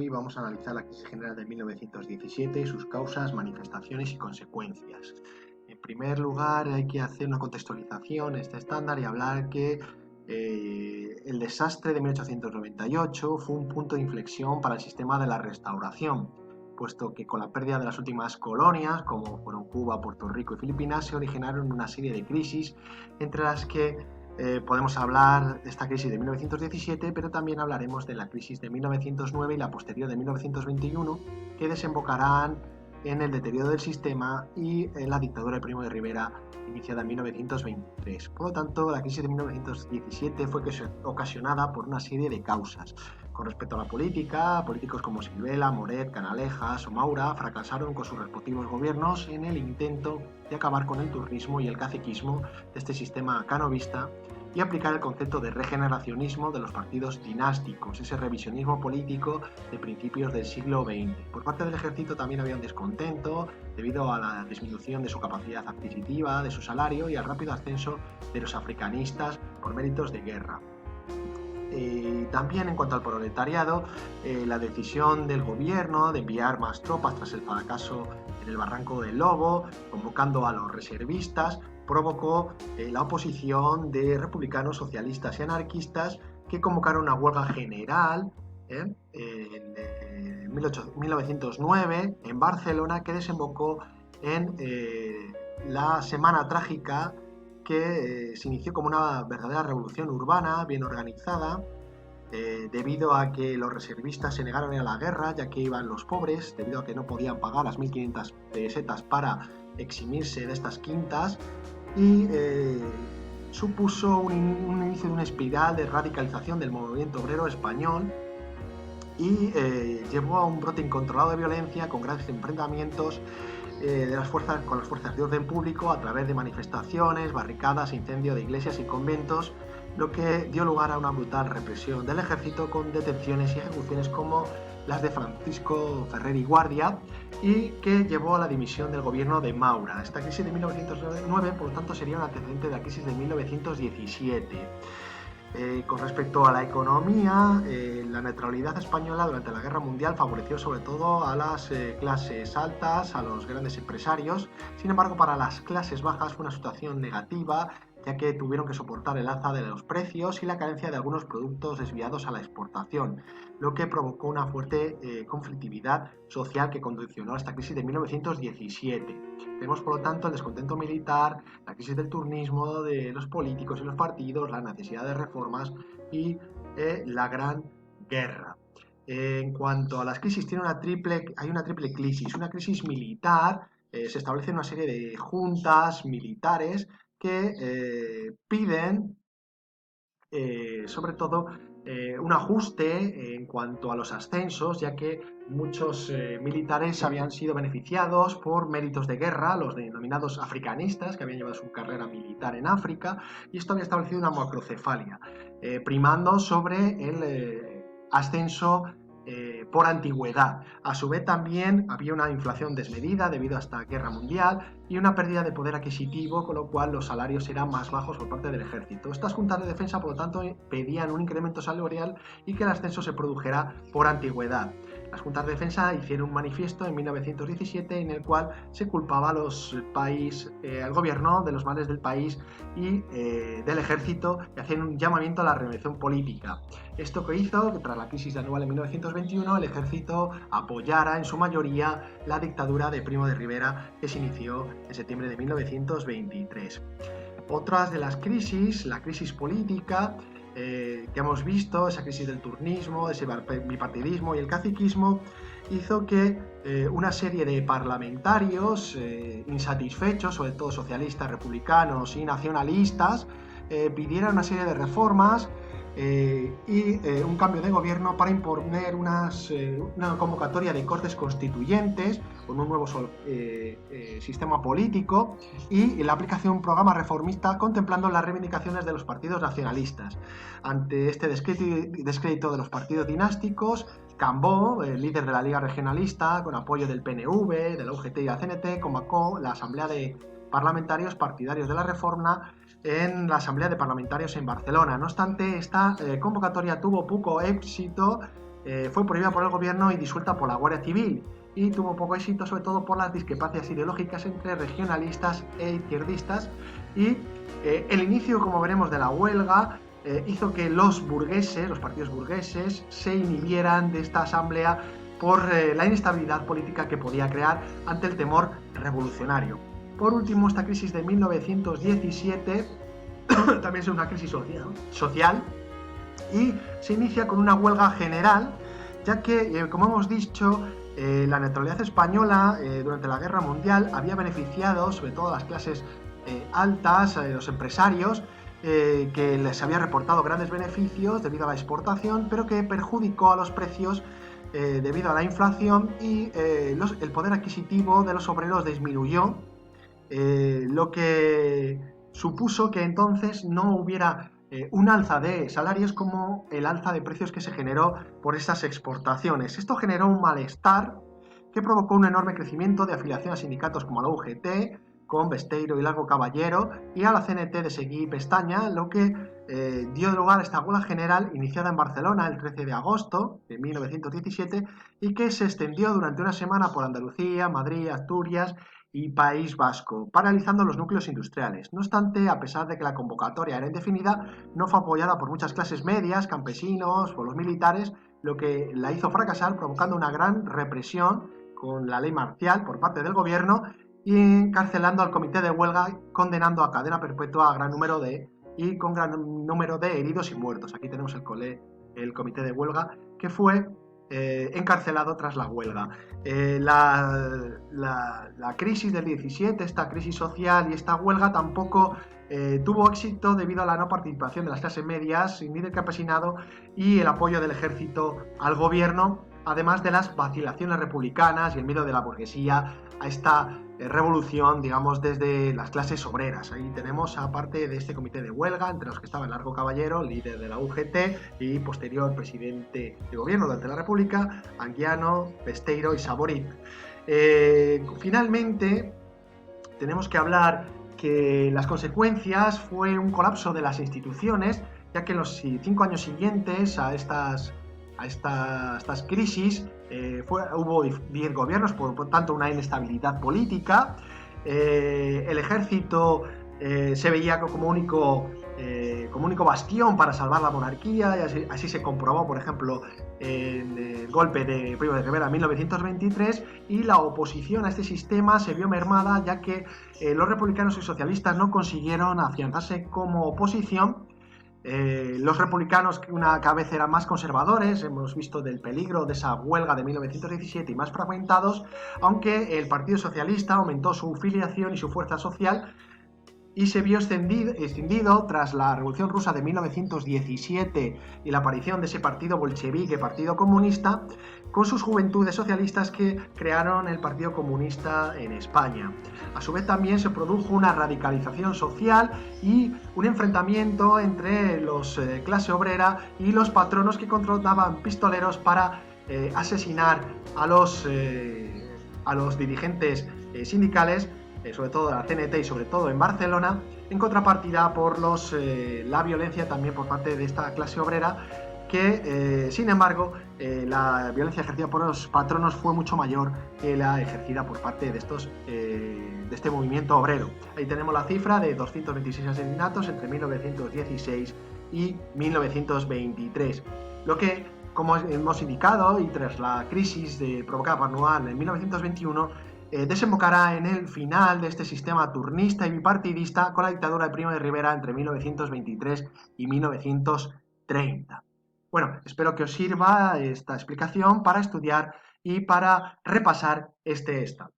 hoy vamos a analizar la crisis general de 1917, sus causas, manifestaciones y consecuencias. En primer lugar, hay que hacer una contextualización estándar y hablar que el desastre de 1898 fue un punto de inflexión para el sistema de la restauración, puesto que con la pérdida de las últimas colonias, como fueron Cuba, Puerto Rico y Filipinas, se originaron una serie de crisis, entre las que podemos hablar de esta crisis de 1917, pero también hablaremos de la crisis de 1909 y la posterior de 1921, que desembocarán en el deterioro del sistema y en la dictadura de Primo de Rivera, iniciada en 1923. Por lo tanto, la crisis de 1917 fue ocasionada por una serie de causas. Con respecto a la política, políticos como Silvela, Moret, Canalejas o Maura fracasaron con sus respectivos gobiernos en el intento de acabar con el turnismo y el caciquismo de este sistema canovista y aplicar el concepto de regeneracionismo de los partidos dinásticos, ese revisionismo político de principios del siglo XX. Por parte del ejército también había un descontento debido a la disminución de su capacidad adquisitiva, de su salario y al rápido ascenso de los africanistas por méritos de guerra. También en cuanto al proletariado, la decisión del gobierno de enviar más tropas tras el fracaso en el Barranco del Lobo, convocando a los reservistas, provocó la oposición de republicanos, socialistas y anarquistas que convocaron una huelga general en 1909 en Barcelona, que desembocó en la Semana Trágica, que se inició como una verdadera revolución urbana, bien organizada, debido a que los reservistas se negaron a ir a la guerra, ya que iban los pobres, debido a que no podían pagar las 1.500 pesetas para eximirse de estas quintas, y supuso un inicio de una espiral de radicalización del movimiento obrero español y llevó a un brote incontrolado de violencia con grandes enfrentamientos con las fuerzas de orden público a través de manifestaciones, barricadas, incendio de iglesias y conventos, lo que dio lugar a una brutal represión del ejército con detenciones y ejecuciones como las de Francisco Ferrer y Guardia, y que llevó a la dimisión del gobierno de Maura. Esta crisis de 1909, por lo tanto, sería un antecedente de la crisis de 1917. Con respecto a la economía, la neutralidad española durante la Guerra Mundial favoreció sobre todo a las clases altas, a los grandes empresarios. Sin embargo, para las clases bajas fue una situación negativa, ya que tuvieron que soportar el alza de los precios y la carencia de algunos productos desviados a la exportación, lo que provocó una fuerte conflictividad social que condicionó a esta crisis de 1917. Tenemos, por lo tanto, el descontento militar, la crisis del turnismo de los políticos y los partidos, la necesidad de reformas y la Gran Guerra. En cuanto a las crisis, hay una triple crisis. Una crisis militar, se establece una serie de juntas militares que piden, sobre todo, un ajuste en cuanto a los ascensos, ya que muchos militares habían sido beneficiados por méritos de guerra, los denominados africanistas, que habían llevado su carrera militar en África, y esto había establecido una macrocefalia, primando sobre el ascenso por antigüedad. A su vez también había una inflación desmedida debido a esta guerra mundial y una pérdida de poder adquisitivo, con lo cual los salarios eran más bajos por parte del ejército. Estas juntas de defensa, por lo tanto, pedían un incremento salarial y que el ascenso se produjera por antigüedad. Las juntas de defensa hicieron un manifiesto en 1917 en el cual se culpaba al gobierno de los males del país y del ejército, y hacían un llamamiento a la revolución política. Esto que hizo que tras la crisis anual en 1921 el ejército apoyara en su mayoría la dictadura de Primo de Rivera, que se inició en septiembre de 1923. Otras de las crisis, la crisis política, que hemos visto, esa crisis del turnismo, ese bipartidismo y el caciquismo, hizo que una serie de parlamentarios insatisfechos, sobre todo socialistas, republicanos y nacionalistas, pidieran una serie de reformas y un cambio de gobierno para imponer una convocatoria de cortes constituyentes con un nuevo sistema político y la aplicación de un programa reformista contemplando las reivindicaciones de los partidos nacionalistas. Ante este descrédito de los partidos dinásticos, Cambó, el líder de la Liga Regionalista, con apoyo del PNV, de la UGT y la CNT, convocó la Asamblea de Parlamentarios Partidarios de la Reforma en la Asamblea de Parlamentarios en Barcelona. No obstante, esta convocatoria tuvo poco éxito fue prohibida por el gobierno y disuelta por la Guardia Civil, y tuvo poco éxito, sobre todo por las discrepancias ideológicas entre regionalistas e izquierdistas, y el inicio, como veremos, de la huelga hizo que los burgueses, los partidos burgueses, se inhibieran de esta asamblea por la inestabilidad política que podía crear ante el temor revolucionario. Por último, esta crisis de 1917 también es una crisis social y se inicia con una huelga general, ya que, como hemos dicho, la neutralidad española durante la Guerra Mundial había beneficiado sobre todo a las clases altas, a los empresarios, que les había reportado grandes beneficios debido a la exportación, pero que perjudicó a los precios debido a la inflación, y el poder adquisitivo de los obreros disminuyó, lo que supuso que entonces no hubiera un alza de salarios como el alza de precios que se generó por estas exportaciones. Esto generó un malestar que provocó un enorme crecimiento de afiliación a sindicatos como la UGT, con Besteiro y Largo Caballero, y a la CNT de Seguí y Pestaña, lo que dio lugar a esta huelga general iniciada en Barcelona el 13 de agosto de 1917 y que se extendió durante una semana por Andalucía, Madrid, Asturias y País Vasco, paralizando los núcleos industriales. No obstante, a pesar de que la convocatoria era indefinida, no fue apoyada por muchas clases medias, campesinos o los militares, lo que la hizo fracasar, provocando una gran represión con la ley marcial por parte del gobierno y encarcelando al comité de huelga, condenando a cadena perpetua a gran número con gran número de heridos y muertos. Aquí tenemos el comité de huelga que fue encarcelado tras la huelga. La crisis del 17, esta crisis social y esta huelga tampoco tuvo éxito debido a la no participación de las clases medias, ni del campesinado, y el apoyo del ejército al gobierno, además de las vacilaciones republicanas y el miedo de la burguesía a esta revolución, digamos, desde las clases obreras. Ahí tenemos, aparte de este comité de huelga, entre los que estaba el Largo Caballero, líder de la UGT y posterior presidente de gobierno durante la República, Anguiano, Besteiro y Saborit. Finalmente, tenemos que hablar que las consecuencias fue un colapso de las instituciones, ya que en los 5 años siguientes a estas crisis hubo 10 gobiernos, por tanto una inestabilidad política. El ejército se veía como único bastión para salvar la monarquía, y así se comprobó, por ejemplo, en el golpe de Primo de Rivera en 1923, y la oposición a este sistema se vio mermada, ya que los republicanos y socialistas no consiguieron afianzarse como oposición. Los republicanos, que cada vez eran más conservadores, hemos visto del peligro de esa huelga de 1917, y más fragmentados, aunque el Partido Socialista aumentó su filiación y su fuerza social y se vio extendido tras la Revolución Rusa de 1917 y la aparición de ese partido bolchevique, Partido Comunista, con sus juventudes socialistas que crearon el Partido Comunista en España. A su vez también se produjo una radicalización social y un enfrentamiento entre los clase obrera y los patronos, que contrataban pistoleros para asesinar a los dirigentes sindicales, sobre todo de la CNT y sobre todo en Barcelona, en contrapartida por la violencia también por parte de esta clase obrera, que sin embargo la violencia ejercida por los patronos fue mucho mayor que la ejercida por parte de este movimiento obrero. Ahí tenemos la cifra de 226 asesinatos entre 1916 y 1923, lo que, como hemos indicado, y tras la crisis provocada por Noailles en 1921, desembocará en el final de este sistema turnista y bipartidista con la dictadura de Primo de Rivera entre 1923 y 1930. Bueno, espero que os sirva esta explicación para estudiar y para repasar este estado.